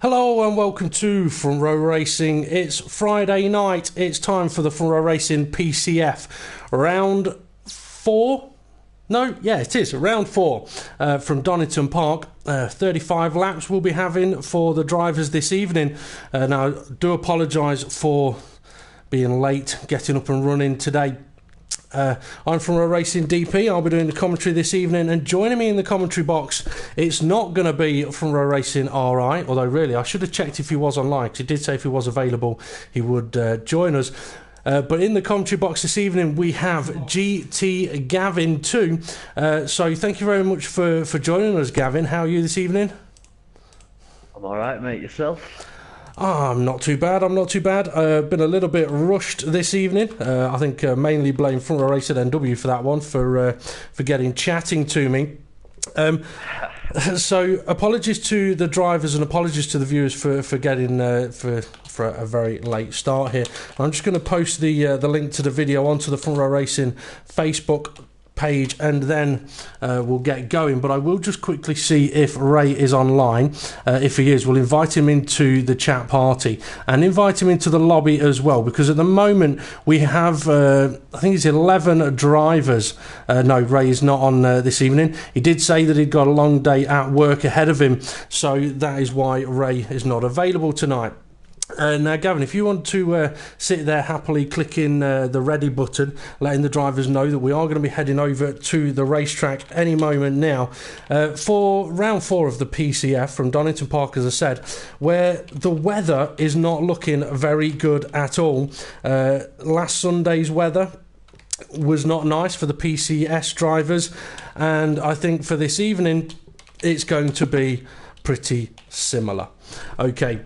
Hello and welcome to Front Row Racing. It's Friday night. It's time for the Front Row Racing PCF round 4. No, yeah, it is round 4 from Donington Park. 35 laps we'll be having for the drivers this evening. Now, I do apologise for being late, getting up and running today. I'm from Racing DP. I'll be doing the commentary this evening, and joining me in the commentary box, it's not going to be from Racing RI, although really I should have checked if he was online, because he did say if he was available he would join us. But in the commentary box this evening we have GT Gavin too. So thank you very much for joining us, Gavin. How are you this evening? I'm alright, mate. Yourself? I'm not too bad. Been a little bit rushed this evening. I think mainly blame Front Row Racing NW for that one, for getting chatting to me. So apologies to the drivers and apologies to the viewers for getting for a very late start here. I'm just going to post the link to the video onto the Front Row Racing Facebook page, and then we'll get going. But I will just quickly see if Ray is online. If he is, we'll invite him into the chat party and invite him into the lobby as well, because at the moment we have I think it's 11 drivers. No, Ray is not on this evening. He did say that he'd got a long day at work ahead of him, so that is why Ray is not available tonight. Now, Gavin, if you want to sit there happily clicking the ready button, letting the drivers know that we are going to be heading over to the racetrack any moment now for round 4 of the PCF from Donington Park, as I said, where the weather is not looking very good at all. Last Sunday's weather was not nice for the PCS drivers, and I think for this evening it's going to be pretty similar. Okay,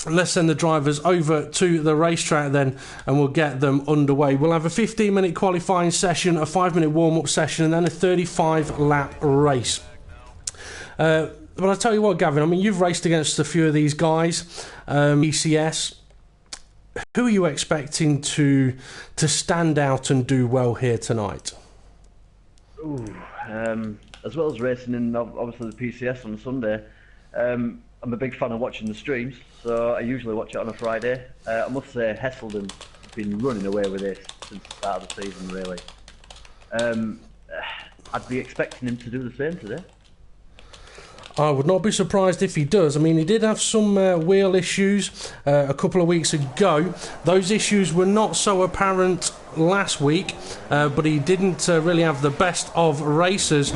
let's send the drivers over to the racetrack then, and we'll get them underway. We'll have a 15-minute qualifying session, a 5-minute warm-up session, and then a 35-lap race. But I'll tell you what, Gavin, I mean, you've raced against a few of these guys, PCS. Who are you expecting to stand out and do well here tonight? Ooh, as well as racing in obviously the PCS on Sunday, I'm a big fan of watching the streams, so I usually watch it on a Friday. I must say Hesselden's been running away with this since the start of the season, really. I'd be expecting him to do the same today. I would not be surprised if he does. I mean, he did have some wheel issues a couple of weeks ago. Those issues were not so apparent last week, but he didn't really have the best of races.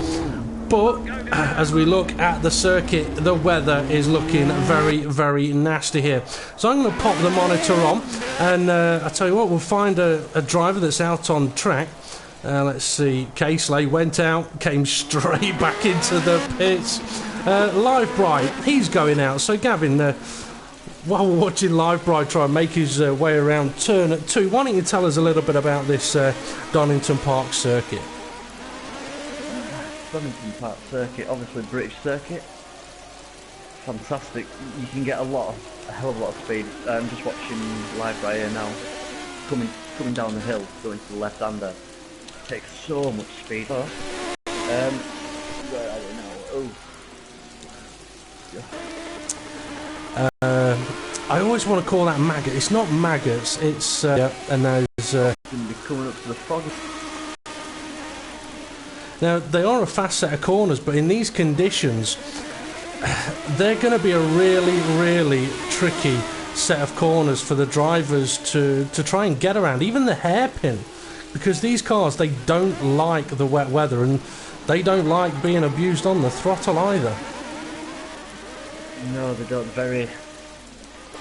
But as we look at the circuit, the weather is looking very, very nasty here. So I'm going to pop the monitor on, and I tell you what, we'll find a driver that's out on track. Let's see, Casely went out, came straight back into the pits. Live Bride, he's going out. So Gavin, while we're watching Live Bride try and make his way around turn 2, why don't you tell us a little bit about this Donington Park circuit? Donington Park circuit, obviously British circuit, fantastic. You can get a hell of a lot of speed. I'm just watching Live right here now, coming down the hill, going to the left-hander. Takes so much speed. Where are they now? I always want to call that maggot. It's not maggots. It's and there's going to be coming up to the fog. Now, they are a fast set of corners, but in these conditions, they're going to be a really, really tricky set of corners for the drivers to try and get around, even the hairpin, because these cars, they don't like the wet weather, and they don't like being abused on the throttle either. No, they don't. A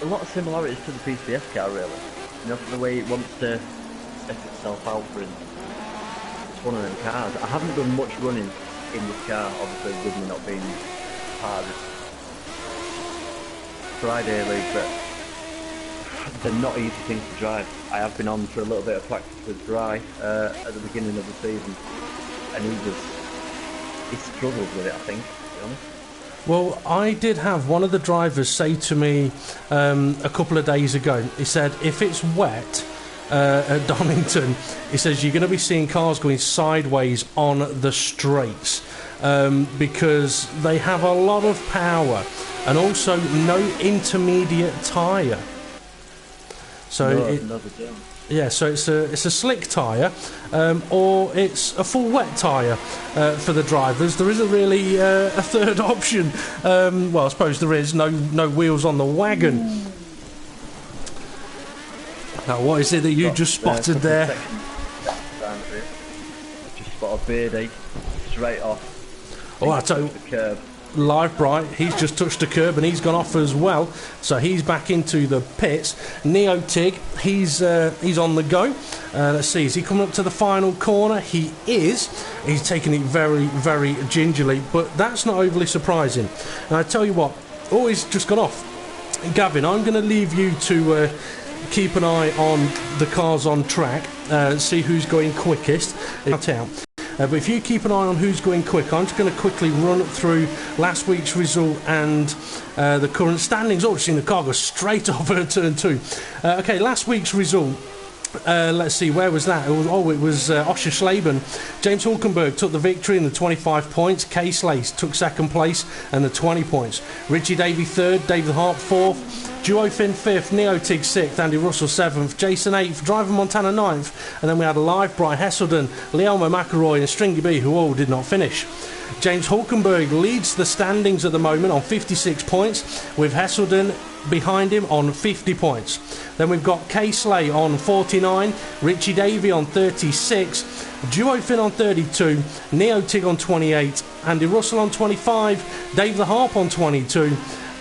lot of similarities to the PCF car, really. You know, for the way it wants to set itself out for instance. One of them cars. I haven't done much running in this car, obviously with me not being part of this Friday league, but they're not easy things to drive. I have been on for a little bit of practice with Dry at the beginning of the season, and he struggled with it, I think, to be honest. Well, I did have one of the drivers say to me a couple of days ago, he said, if it's wet at Donington, he says you're going to be seeing cars going sideways on the straights because they have a lot of power and also no intermediate tyre. So yeah, so it's a slick tyre, or it's a full wet tyre for the drivers. There isn't really a third option. Well, I suppose there is. No wheels on the wagon. Now, what is it that you just spotted there? Just spotted Beardy straight off. Oh, I tell you, the curb. Live Bright, he's just touched the curb and he's gone off as well, so he's back into the pits. Neo Tig, he's on the go. Let's see, is he coming up to the final corner? He is. He's taking it very, very gingerly, but that's not overly surprising. And I tell you what, he's just gone off. Gavin, I'm going to leave you to keep an eye on the cars on track, see who's going quickest. But if you keep an eye on who's going quick, I'm just going to quickly run through last week's result and the current standings. Oh, just seen the car go straight off at turn 2. Okay, last week's result. Let's see, where was that? It was Osher Schleben. James Hulkenberg took the victory in the 25 points. Kay Slace took second place and the 20 points. Richie Davey third, David Hart fourth. Duo Finn 5th, Neo Tig 6th, Andy Russell 7th, Jason 8th, Driver Montana 9th, and then we had Live Bright, Hesselden, Lielmo McElroy and Stringy B, who all did not finish. James Hulkenberg leads the standings at the moment on 56 points, with Hesselden behind him on 50 points. Then we've got Kay Slay on 49, Richie Davey on 36, Duo Finn on 32, Neo Tig on 28, Andy Russell on 25, Dave the Harp on 22,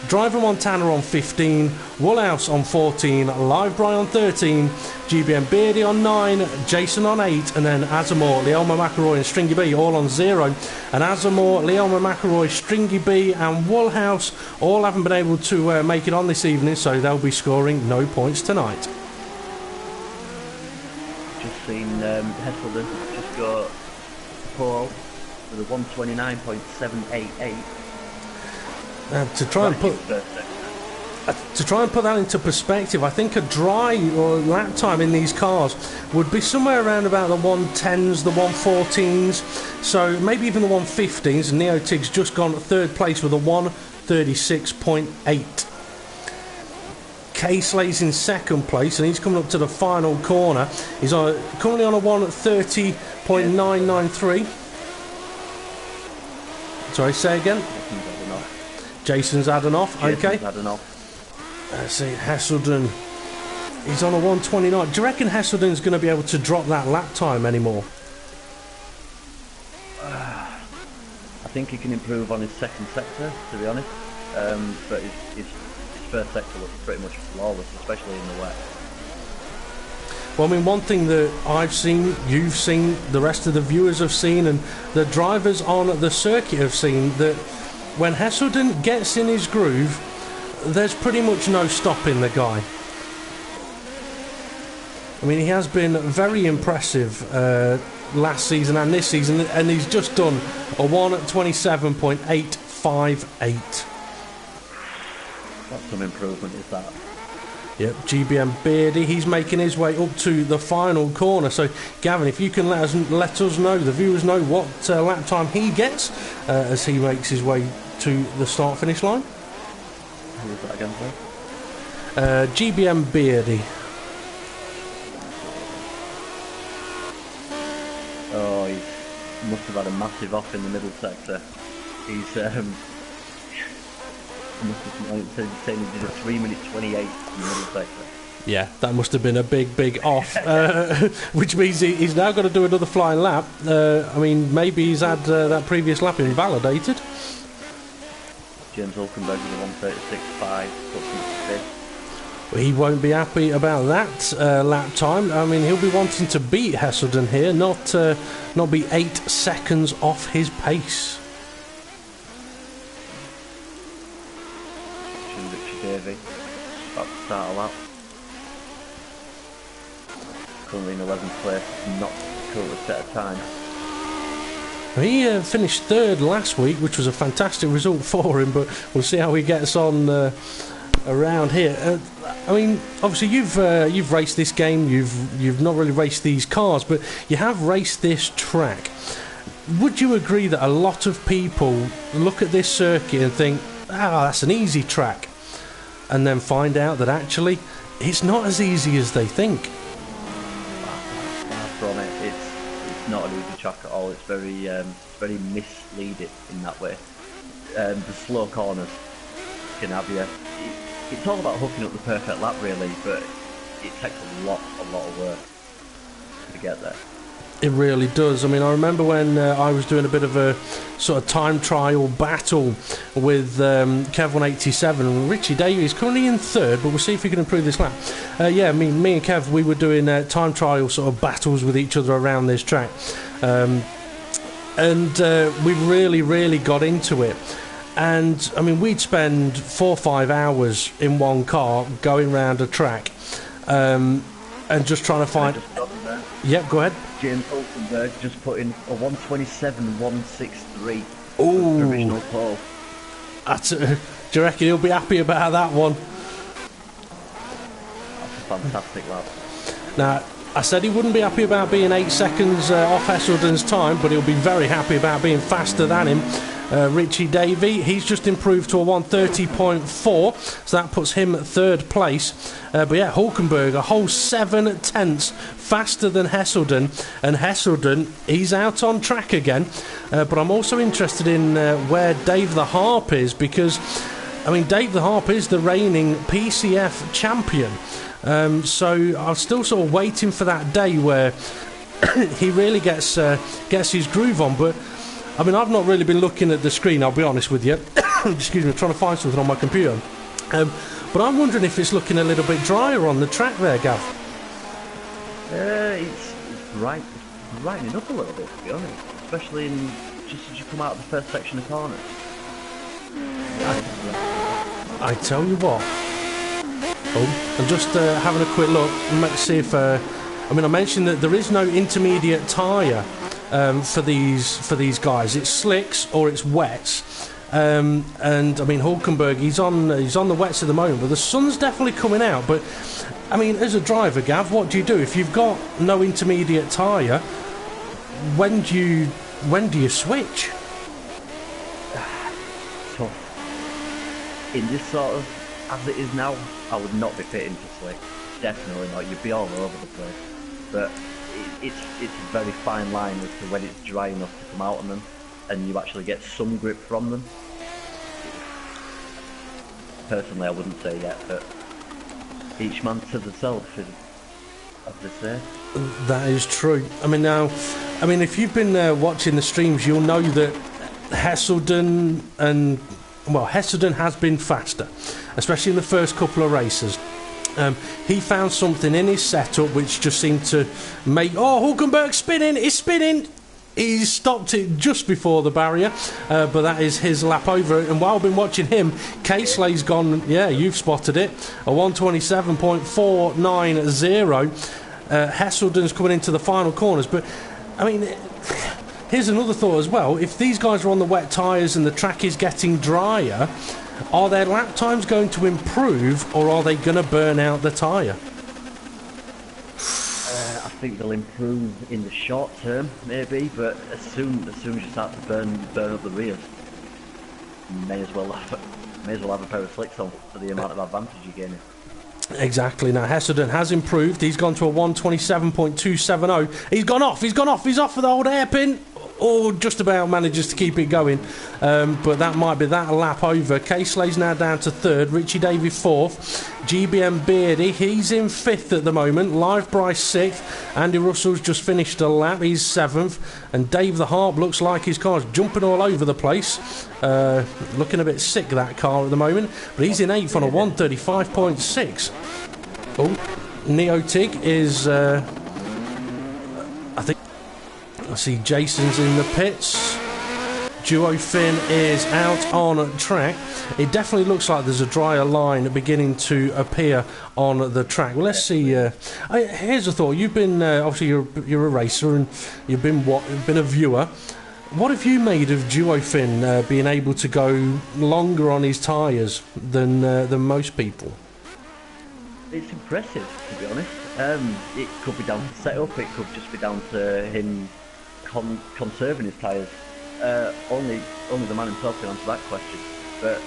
Driver Montana on 15, Woolhouse on 14, Live Brian on 13, GBM Beardy on 9, Jason on 8, and then Azamore, Lielmo McElroy and Stringy B all on 0. And Azamore, Lielmo McElroy, Stringy B and Woolhouse all haven't been able to make it on this evening, so they'll be scoring no points tonight. Just seen Hesselden just got pole with a 129.788. To try and put that into perspective, I think a dry or lap time in these cars would be somewhere around about the 110s, the 114s, so maybe even the 115s. Neo Tig's just gone third place with a 136.8. Kay Slay's in second place and he's coming up to the final corner. He's currently on a 130.993. Sorry, say again. Jason's adding off, okay. Let's see, Hesselden. He's on a 129. Do you reckon Hesselden's going to be able to drop that lap time anymore? I think he can improve on his second sector, to be honest. But his first sector looks pretty much flawless, especially in the wet. Well, I mean, one thing that I've seen, you've seen, the rest of the viewers have seen, and the drivers on the circuit have seen, that when Hesselden gets in his groove, there's pretty much no stopping the guy. I mean, he has been very impressive last season and this season, and he's just done a 127.858. That's some improvement, is that? Yep, GBM Beardy, he's making his way up to the final corner. So, Gavin, if you can let us know, the viewers know what lap time he gets as he makes his way to the start-finish line. Who was that again, sir? GBM Beardy. Oh, he must have had a massive off in the middle sector. He's saying he did a 3 minute 28 in the middle sector. Yeah, that must have been a big off, which means he's now got to do another flying lap. I mean, maybe he's had that previous lap invalidated. James Hulkenberg with a 136.5, puts him fifth. Well, he won't be happy about that lap time. I mean, he'll be wanting to beat Hesselden here, not be 8 seconds off his pace. Richie Davey, about to start a lap. Currently in 11th place, not currently set a time. He finished third last week, which was a fantastic result for him, but we'll see how he gets on around here. I mean, obviously you've raced this game, you've not really raced these cars, but you have raced this track. Would you agree that a lot of people look at this circuit and think, that's an easy track, and then find out that actually it's not as easy as they think. Far from it. It's not an easy track at all. It's very misleading in that way. The slow corners can have you. It's all about hooking up the perfect lap, really, but it takes a lot of work to get there. It really does. I mean, I remember when I was doing a bit of a sort of time trial battle with Kev187 and Richie Davies, currently in third, but we'll see if we can improve this lap. Yeah, me and Kev, we were doing time trial sort of battles with each other around this track. And we really got into it. And, I mean, we'd spend 4 or 5 hours in one car going around a track and just trying to find... Yep, go ahead. James Hulkenberg just put in a 1:27.163 provisional pole. Do you reckon he'll be happy about that one? That's a fantastic lap. Now, I said he wouldn't be happy about being 8 seconds off Hesselden's time, but he'll be very happy about being faster than him. Richie Davey, he's just improved to a 1:30.4, so that puts him at third place. But yeah, Hulkenberg, a whole 7 tenths faster than Hesselden, and Hesselden, he's out on track again. But I'm also interested in where Dave the Harp is, because, I mean, Dave the Harp is the reigning PCF champion. So I'm still sort of waiting for that day where he really gets his groove on, but I mean, I've not really been looking at the screen, I'll be honest with you. Excuse me, I'm trying to find something on my computer. But I'm wondering if it's looking a little bit drier on the track there, Gav. It's brightening up a little bit, to be honest. Especially just as you come out of the first section of corners. I tell you what. Oh, I'm just having a quick look. Let's see if... I mean, I mentioned that there is no intermediate tyre for these guys. It's slicks or it's wets, and I mean Hulkenberg, he's on the wets at the moment, but the sun's definitely coming out. But I mean, as a driver, Gav, what do you do if you've got no intermediate tyre? When do you switch? Tough. In this sort of, as it is now, I would not be fitting for slick. Definitely not. You'd be all over the place. But it's a very fine line as to when it's dry enough to come out on them and you actually get some grip from them. Personally, I wouldn't say yet, but each man to themselves, as they say. That is true. I mean, if you've been watching the streams, you'll know that Hesselden has been faster, especially in the first couple of races. He found something in his setup which just seemed to make... Oh, Hulkenberg spinning! He's spinning! He stopped it just before the barrier, but that is his lap over. And while I've been watching him, Caseley's gone... Yeah, you've spotted it. A 1:27.490. Hesselden's coming into the final corners. But, I mean... Here's another thought as well. If these guys are on the wet tyres and the track is getting drier... Are their lap times going to improve, or are they going to burn out the tyre? I think they'll improve in the short term, maybe, but as soon as you start to burn up the rears, you may as well have a pair of slicks on for the amount of advantage you're gaining. Exactly. Now Hesselden has improved. He's gone to a 1:27.270. He's off for the old hairpin. Or just about manages to keep it going, but that might be that lap over. Caseley's now down to third, Richie Davey fourth, GBM Beardy, he's in fifth at the moment, Live Bryce sixth, Andy Russell's just finished a lap, he's seventh, and Dave the Harp looks like his car's jumping all over the place, looking a bit sick, that car at the moment, but he's in eighth on a 1:35.6. Oh, Neotig is I think I see Jason's in the pits. Duo Finn is out on track. It definitely looks like there's a drier line beginning to appear on the track. Well, let's see. Here's a thought. You've been obviously you're a racer and you've been a viewer. What have you made of Duo Finn being able to go longer on his tyres than most people? It's impressive, to be honest. It could be down to setup. It could just be down to him conserving his tyres. Only the man himself can answer that question. But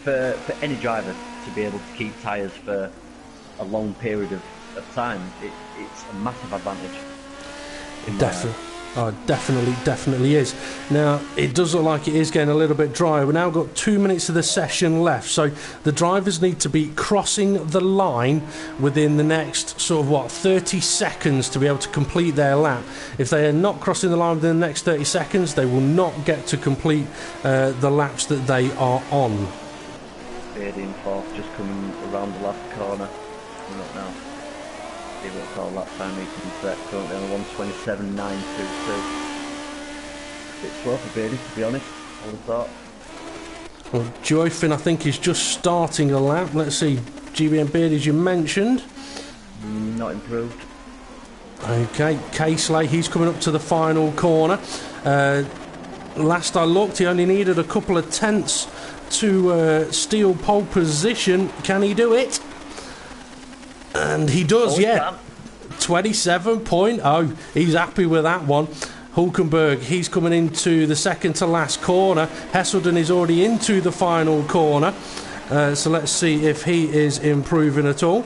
for any driver to be able to keep tyres for a long period of time, it's a massive advantage. Definitely is. Now, it does look like it is getting a little bit drier. We've now got 2 minutes of the session left, so the drivers need to be crossing the line within the next 30 seconds to be able to complete their lap. If they are not crossing the line within the next 30 seconds, they will not get to complete the laps that they are on. Beardy in fourth, just coming around the last corner. Coming up now. See what's our lap time he can set, currently on 1:27.922. A bit slow for Beardy, to be honest, I would have thought. Well, Joyfin, I think, is just starting a lap. Let's see, GBM Beardy, as you mentioned. Not improved. Okay, Casely, he's coming up to the final corner. Last I looked, he only needed a couple of tenths to steal pole position. Can he do it? And he does, yeah. 27.0. He's happy with that one. Hulkenberg, he's coming into the second to last corner. Hesselden is already into the final corner. So let's see if he is improving at all.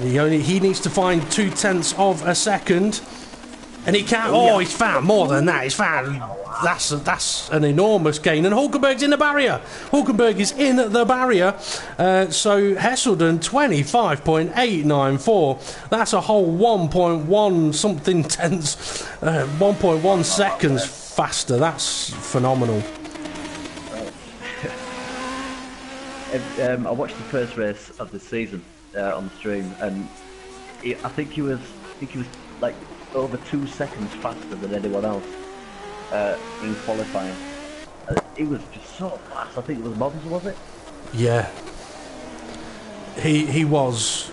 He needs to find 0.2 of a second. And he can't. Oh, he's found more than that. He's found. That's an enormous gain. And Hulkenberg's in the barrier. Hulkenberg is in the barrier. So Hesselden, 25.894. That's a whole 1.1 something tenths, 1.1 seconds faster. That's phenomenal. I watched the first race of the season on the stream, and I think he was like over 2 seconds faster than anyone else in qualifying. It was just so fast. I think it was Mons, was it? Yeah. He was.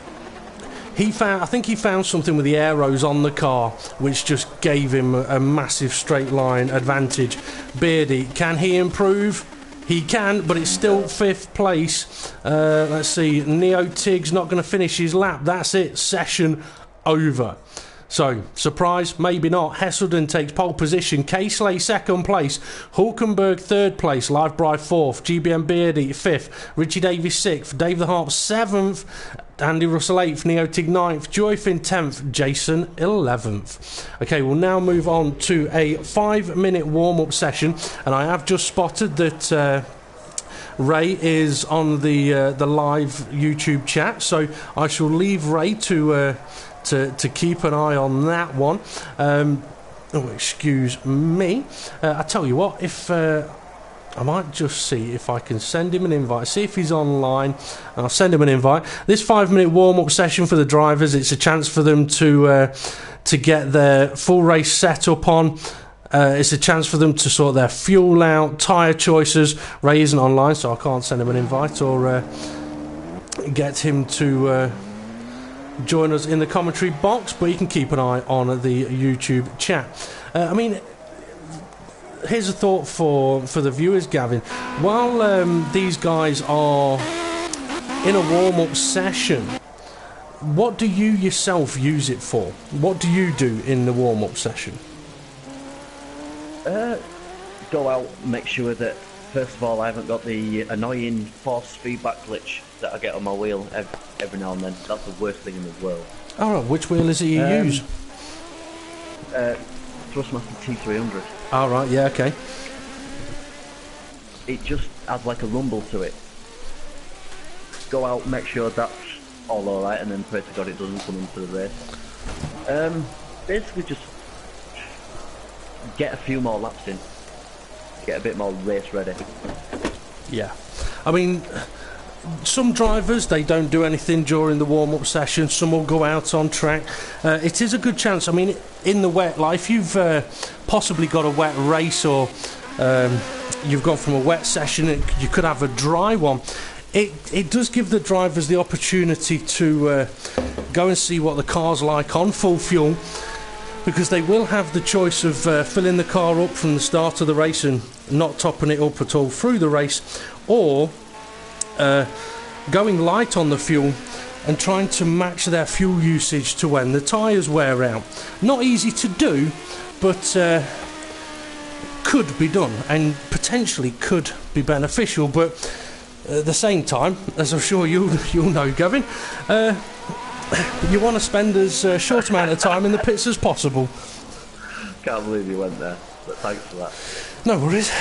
I think he found something with the aeros on the car, which just gave him a massive straight line advantage. Beardy, can he improve? He can, but it's still 5th place. Let's see. Neo Tig's not going to finish his lap. That's it. Session over. So, surprise, maybe not. Hesselden takes pole position. Casely 2nd place. Hulkenberg 3rd place. Livebright 4th. GBM Beardy 5th. Richie Davies 6th. Dave the Harp 7th. Andy Russell 8th. Neotig 9th. Joyfin 10th. Jason 11th. Okay, we'll now move on to a 5-minute warm-up session. And I have just spotted that Ray is on the live YouTube chat. So I shall leave Ray to keep an eye on that one. Excuse me. I tell you what, if I might just see if I can send him an invite, see if he's online. I'll send him an invite. This 5-minute warm-up session for the drivers, it's a chance for them to get their full race setup on. It's a chance for them to sort their fuel out, tyre choices. Ray isn't online, so I can't send him an invite or get him to join us in the commentary box, but you can keep an eye on the YouTube chat. Here's a thought for the viewers, Gavin. While these guys are in a warm-up session, what do you yourself use it for? What do you do in the warm-up session? Go out, make sure that first of all I haven't got the annoying force feedback glitch that I get on my wheel every now and then. That's the worst thing in the world. Alright, which wheel is it you use? Thrustmaster T300. Alright, yeah, okay. It just has like a rumble to it. Go out, make sure that's all alright, and then pray to God it doesn't come into the race. Basically just get a few more laps in. Get a bit more race ready. Yeah. I mean, some drivers, they don't do anything during the warm-up session. Some will go out on track. It is a good chance. I mean, in the wet, like if you've possibly got a wet race or you've gone from a wet session, you could have a dry one. It does give the drivers the opportunity to go and see what the car's like on full fuel, because they will have the choice of filling the car up from the start of the race and not topping it up at all through the race, or going light on the fuel and trying to match their fuel usage to when the tyres wear out. Not easy to do, but could be done, and potentially potentially could be beneficial, but at the same time, as I'm sure you'll know, Gavin, you want to spend as short amount of time in the pits as possible. Can't believe you went there, but thanks for that. No worries.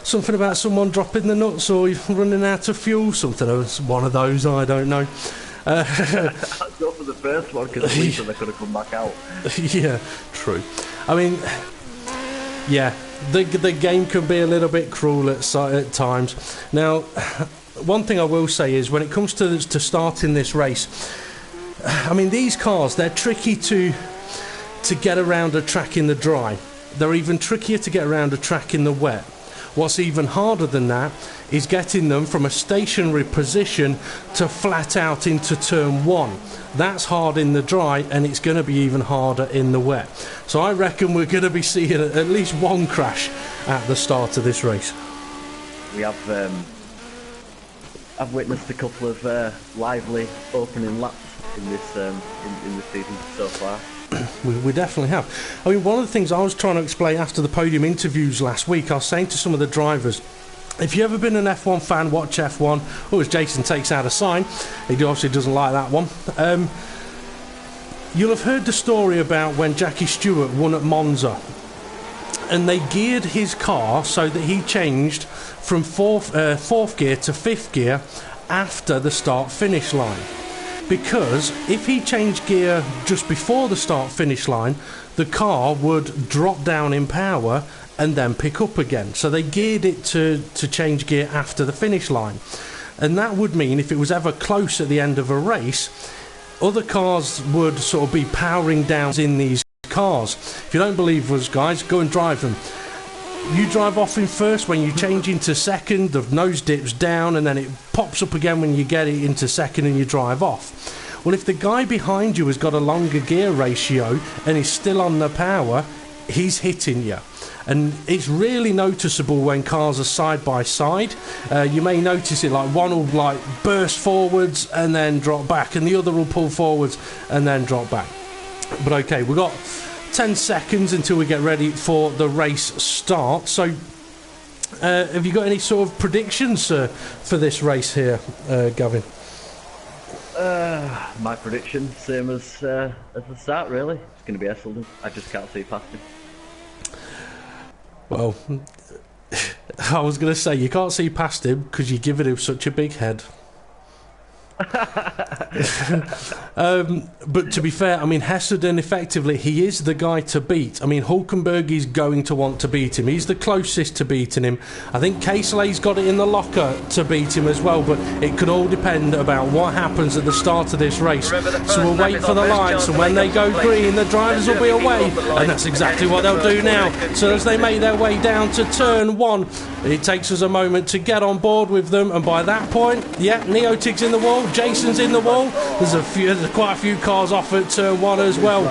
Something about someone dropping the nuts or running out of fuel, something else, one of those, I don't know. I'd go for the first one, because at least they could have come back out. Yeah, true. I mean, yeah, the game can be a little bit cruel at times. Now, one thing I will say is when it comes to starting this race, I mean, these cars, they're tricky to get around a track in the dry. They're even trickier to get around a track in the wet. What's even harder than that is getting them from a stationary position to flat out into turn one. That's hard in the dry, and it's going to be even harder in the wet. So I reckon we're going to be seeing at least one crash at the start of this race. We have I've witnessed a couple of lively opening laps in this in this season so far. We definitely have. I mean, one of the things I was trying to explain after the podium interviews last week, I was saying to some of the drivers, if you've ever been an F1 fan, watch F1. Oh, as Jason takes out a sign, he obviously doesn't like that one. You'll have heard the story about when Jackie Stewart won at Monza, and they geared his car so that he changed from fourth gear to fifth gear after the start-finish line. Because if he changed gear just before the start-finish line, the car would drop down in power and then pick up again. So they geared it to change gear after the finish line. And that would mean if it was ever close at the end of a race, other cars would sort of be powering down in these cars. If you don't believe us, guys, go and drive them. You drive off in first, when you change into second, the nose dips down and then it pops up again when you get it into second and you drive off. Well, if the guy behind you has got a longer gear ratio and is still on the power, he's hitting you. And it's really noticeable when cars are side by side. You may notice it, like one will like burst forwards and then drop back, and the other will pull forwards and then drop back. But okay, we've got 10 seconds until we get ready for the race start. So have you got any sort of predictions for this race here, Gavin? My prediction, same as the start, really. It's going to be Esselden. I just can't see past him. Well, I was going to say, you can't see past him because you're giving him such a big head. But to be fair, I mean, Hesselden, effectively, he is the guy to beat. I mean, Hulkenberg is going to want to beat him. He's the closest to beating him. I think Caseley's got it in the locker to beat him as well, but it could all depend about what happens at the start of this race. So we'll wait for the lights, and when they go green, the drivers will be away, and that's exactly what they'll do now. So as they make their way down to turn one, it takes us a moment to get on board with them, and by that point, yeah, Neotig's in the wall, Jason's in the wall. There's quite a few cars off at turn one as well.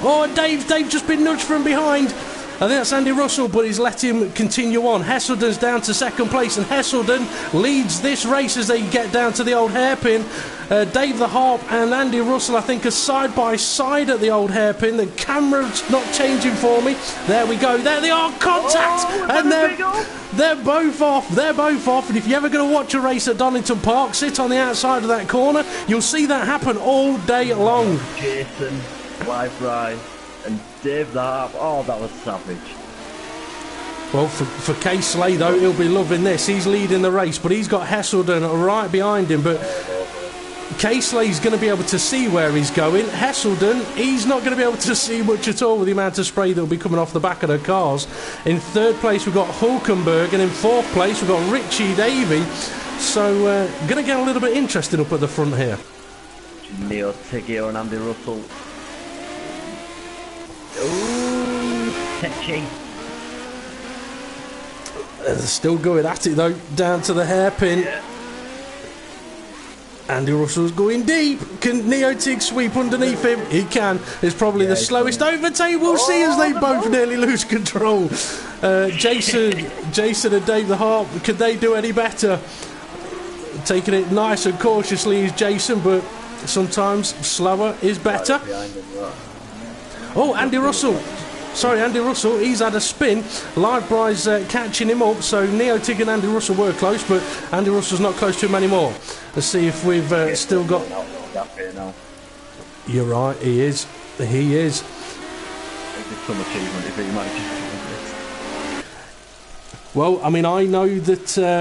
Oh, Dave's just been nudged from behind. I think that's Andy Russell, but he's let him continue on. Hesselden's down to second place, and Hesselden leads this race as they get down to the old hairpin. Dave the Harp and Andy Russell, I think, are side by side at the old hairpin. The camera's not changing for me. There we go. There they are. Contact! And they're both off. They're both off. And if you're ever going to watch a race at Donington Park, sit on the outside of that corner. You'll see that happen all day long. Jason, Live Rise, and Dave the Harp. Oh, that was savage. Well, for Caseley, though, he'll be loving this. He's leading the race, but he's got Hesselden right behind him. But Caseley's going to be able to see where he's going. Hesselden, he's not going to be able to see much at all with the amount of spray that will be coming off the back of the cars. In third place, we've got Hulkenberg, and in fourth place, we've got Richie Davey. So, going to get a little bit interesting up at the front here. Neo Tigio and Andy Russell. Ooh, touchy. They're still going at it, though, down to the hairpin. Yeah. Andy Russell's going deep. Can Neotig sweep underneath him? He can. It's probably the slowest overtake we'll see as they both nearly lose control. Jason and Dave the Harp, could they do any better? Taking it nice and cautiously is Jason, but sometimes slower is better. Oh, Andy Russell sorry, Andy Russell, he's had a spin. Livebry's catching him up, so Neotig and Andy Russell were close, but Andy Russell's not close to him anymore. Let's see if we've still got... You're right, he is. He is. It's some achievement if he manages to do this. Well, I mean, I know that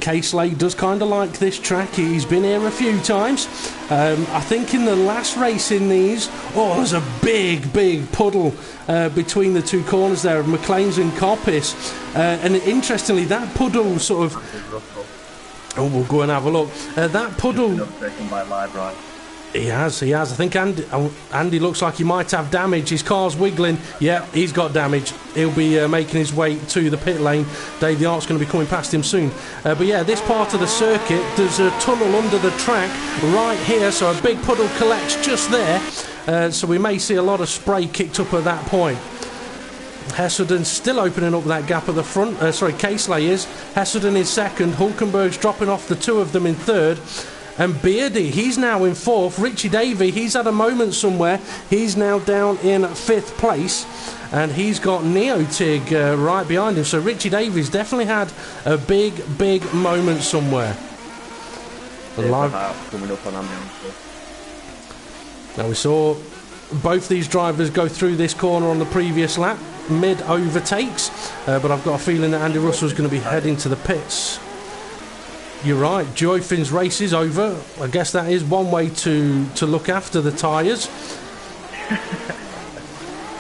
Casely does kind of like this track. He's been here a few times. I think in the last race in these, there's a big puddle between the two corners there of McLean's and Coppice. And interestingly, that puddle sort of... we'll go and have a look. That puddle... Taken by Livebry. He has. I think Andy looks like he might have damage. His car's wiggling. Yeah, he's got damage. He'll be making his way to the pit lane. Dave the Art's going to be coming past him soon. But yeah, this part of the circuit, there's a tunnel under the track right here, so a big puddle collects just there. So we may see a lot of spray kicked up at that point. Hesselden's still opening up that gap at the front. Casely is. Hesselden in second. Hulkenberg's dropping off the two of them in third. And Beardy, he's now in fourth. Richie Davey, he's had a moment somewhere. He's now down in fifth place. And he's got Neotig right behind him. So Richie Davies definitely had a big moment somewhere. Coming up on now we saw both these drivers go through this corner on the previous lap. Mid overtakes. But I've got a feeling that Andy Russell's going to be heading to the pits. You're right, Joyfin's race is over. I guess that is one way to look after the tyres.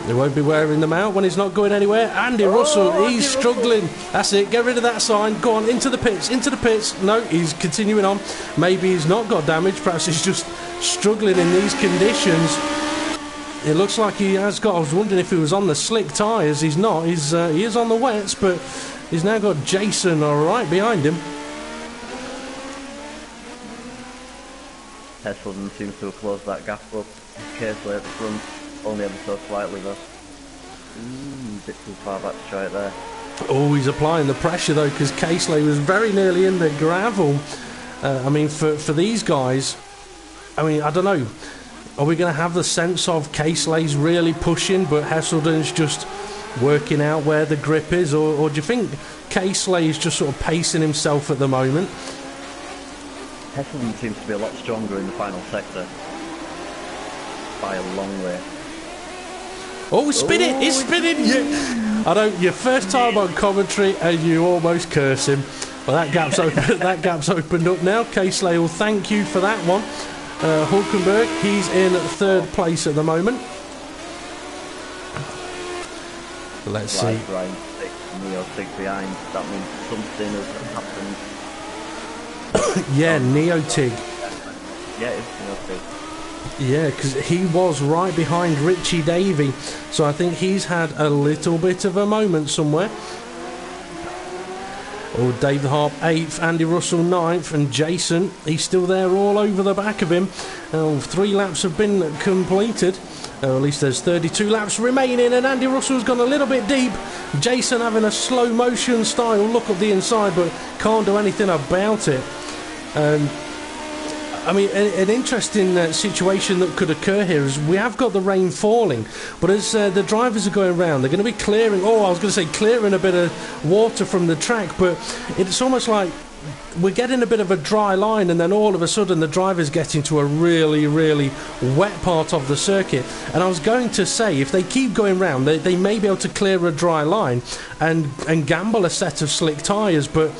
They won't be wearing them out when he's not going anywhere. Andy Russell, he's struggling. That's it, get rid of that sign. Go on, into the pits. No, he's continuing on. Maybe he's not got damage. Perhaps he's just struggling in these conditions. It looks like he has got... I was wondering if he was on the slick tyres. He's not. He is on the wets, but he's now got Jason right behind him. Hesselden seems to have closed that gap up. Casely at the front, only ever so slightly though. A bit too far back to try it there. Oh, he's applying the pressure though, because Casely was very nearly in the gravel. I mean, for these guys, I mean, I don't know. Are we going to have the sense of Casely's really pushing, but Hesselden's just working out where the grip is? Or do you think Casely is just sort of pacing himself at the moment? Hesselden seems to be a lot stronger in the final sector by a long way. Oh, he's spinning! He's spinning! Yeah. I know, your first time on commentary and you almost curse him. Well, that gap's open, that gap's opened up now. Casely will thank you for that one. Hulkenberg, he's in third place at the moment. Let's see. Brian 6, Neo 6 behind. That means something has happened. Yeah, Neotig. Yeah, it's Neotig. Yeah, because he was right behind Richie Davey. So I think he's had a little bit of a moment somewhere. Oh, David Harp 8th, Andy Russell 9th, and Jason, he's still there all over the back of him. 3 laps have been completed. At least there's 32 laps remaining, and Andy Russell's gone a little bit deep. Jason having a slow motion style look at the inside, but can't do anything about it. I mean, an interesting situation that could occur here is we have got the rain falling, but as the drivers are going around, they're going to be clearing, clearing a bit of water from the track, but it's almost like we're getting a bit of a dry line, and then all of a sudden the drivers get into a really wet part of the circuit. And I was going to say, if they keep going round, they may be able to clear a dry line and gamble a set of slick tyres, but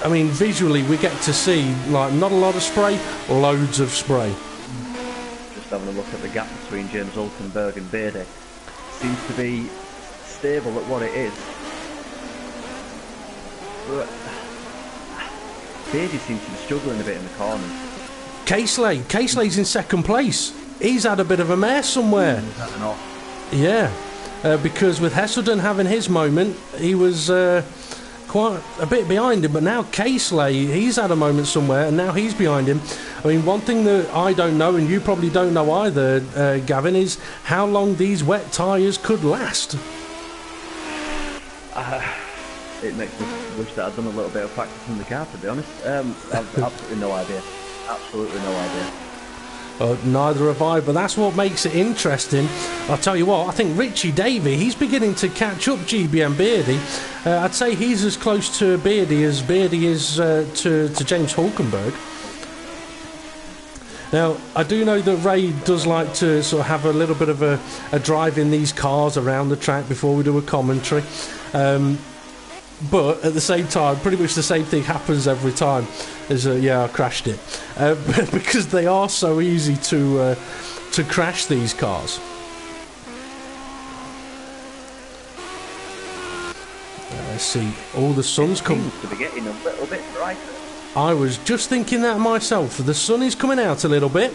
I mean, visually we get to see like not a lot of spray, loads of spray. Just having a look at the gap between James Hulkenberg and Beardy. Seems to be stable at what it is. But Beardy seems to be struggling a bit in the corners. Casely's in second place. He's had a bit of a mare somewhere. He's had enough. Yeah, because with Hesselden having his moment, he was quite a bit behind him, but now Casely, he's had a moment somewhere, and now he's behind him. I mean, one thing that I don't know, and you probably don't know either, Gavin, is how long these wet tyres could last. It makes me wish that I'd done a little bit of practice in the car, to be honest. I've absolutely no idea. Absolutely no idea. Neither have I, but that's what makes it interesting. I'll tell you what, I think Richie Davey, he's beginning to catch up GBM Beardy. I'd say he's as close to Beardy as Beardy is to James Hulkenberg. Now, I do know that Ray does like to sort of have a little bit of a drive in these cars around the track before we do a commentary. But at the same time, pretty much the same thing happens every time. I crashed it. Because they are so easy to crash, these cars. Let's see. All the sun's coming. Seems to be getting a little bit brighter. I was just thinking that myself. The sun is coming out a little bit.